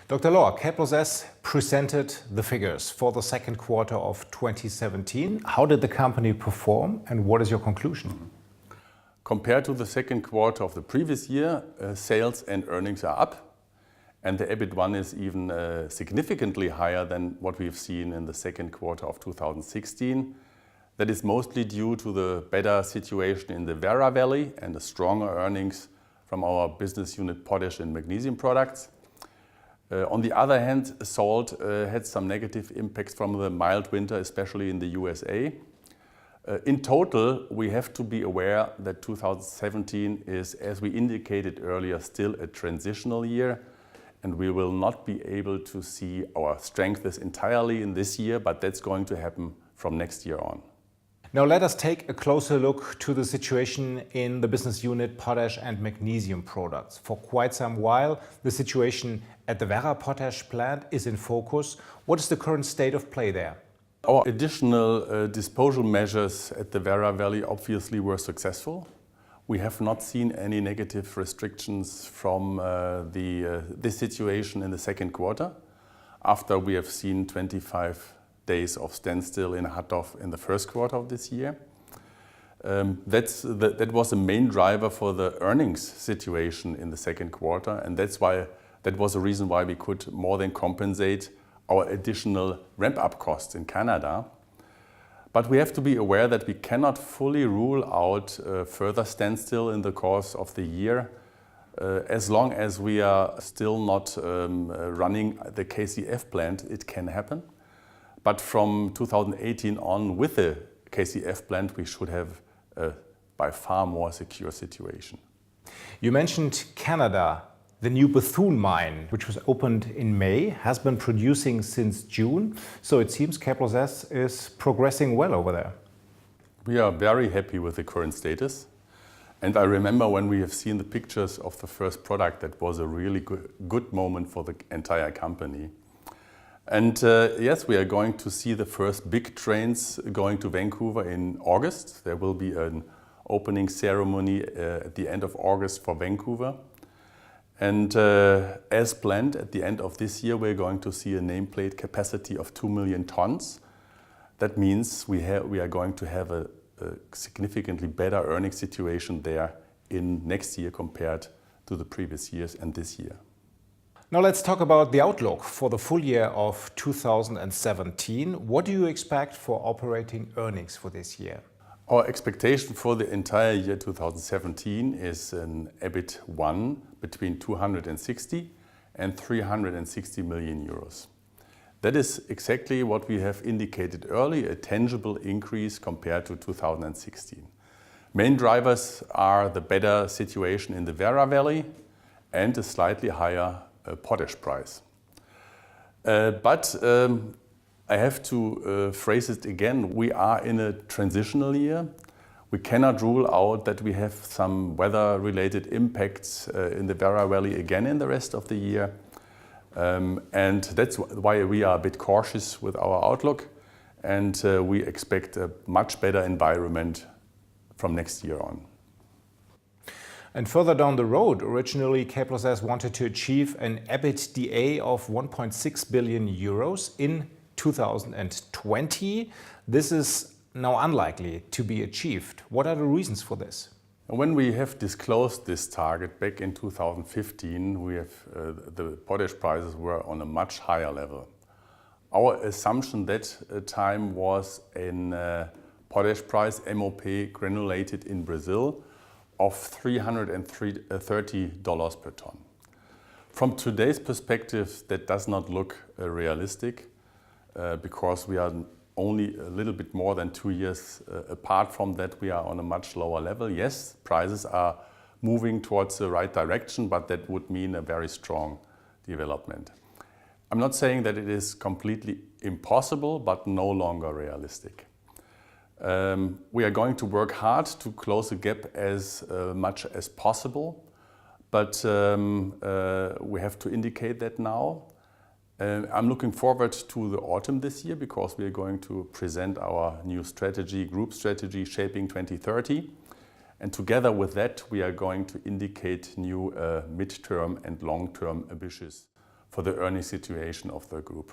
Dr. Lohr, K+S presented the figures for the second quarter of 2017. How did the company perform and what is your conclusion? Compared to the second quarter of the previous year, sales and earnings are up, and the EBIT1 is even significantly higher than what we've seen in the second quarter of 2016. That is mostly due to the better situation in the Werra Valley and the stronger earnings from our business unit Potash and Magnesium products. On the other hand, salt had some negative impacts from the mild winter, especially in the USA. In total, we have to be aware that 2017 is, as we indicated earlier, still a transitional year, and we will not be able to see our strengths entirely in this year, but that's going to happen from next year on. Now let us take a closer look to the situation in the business unit Potash and Magnesium products. For quite some while, the situation at the Werra potash plant is in focus. What is the current state of play there? Our additional disposal measures at the Werra Valley obviously were successful. We have not seen any negative restrictions from this situation in the second quarter, after we have seen 25 days of standstill in Hattorf in the first quarter of this year. That was the main driver for the earnings situation in the second quarter, and that was the reason why we could more than compensate our additional ramp-up costs in Canada. But we have to be aware that we cannot fully rule out further standstill in the course of the year. As long as we are still not running the KCF plant, it can happen. But from 2018 on, with the KCF plant, we should have a by far more secure situation. You mentioned Canada. The new Bethune mine, which was opened in May, has been producing since June. So it seems K+S is progressing well over there. We are very happy with the current status. And I remember when we have seen the pictures of the first product, that was a really good moment for the entire company. And yes, we are going to see the first big trains going to Vancouver in August. There will be an opening ceremony at the end of August for Vancouver. And as planned, at the end of this year, we're going to see a nameplate capacity of 2 million tons. That means we are going to have a significantly better earnings situation there in next year compared to the previous years and this year. Now let's talk about the outlook for the full year of 2017. What do you expect for operating earnings for this year? Our expectation for the entire year 2017 is an EBIT1 between 260 and 360 million euros. That is exactly what we have indicated early, a tangible increase compared to 2016. Main drivers are the better situation in the Werra Valley and a slightly higher potash price. But I have to phrase it again, we are in a transitional year. We cannot rule out that we have some weather-related impacts in the Werra Valley again in the rest of the year. And that's why we are a bit cautious with our outlook, and we expect a much better environment from next year on. And further down the road, originally K+S wanted to achieve an EBITDA of 1.6 billion euros in 2020. This is now unlikely to be achieved. What are the reasons for this? When we have disclosed this target back in 2015, the potash prices were on a much higher level. Our assumption that time was in potash price MOP granulated in Brazil of $330 per ton. From today's perspective, that does not look realistic because we are only a little bit more than 2 years apart from that. We are on a much lower level. Yes, prices are moving towards the right direction, but that would mean a very strong development. I'm not saying that it is completely impossible, but no longer realistic. We are going to work hard to close the gap as much as possible, but we have to indicate that now. I'm looking forward to the autumn this year because we are going to present our new strategy, group strategy, Shaping 2030. And together with that, we are going to indicate new midterm and long-term ambitions for the earning situation of the group.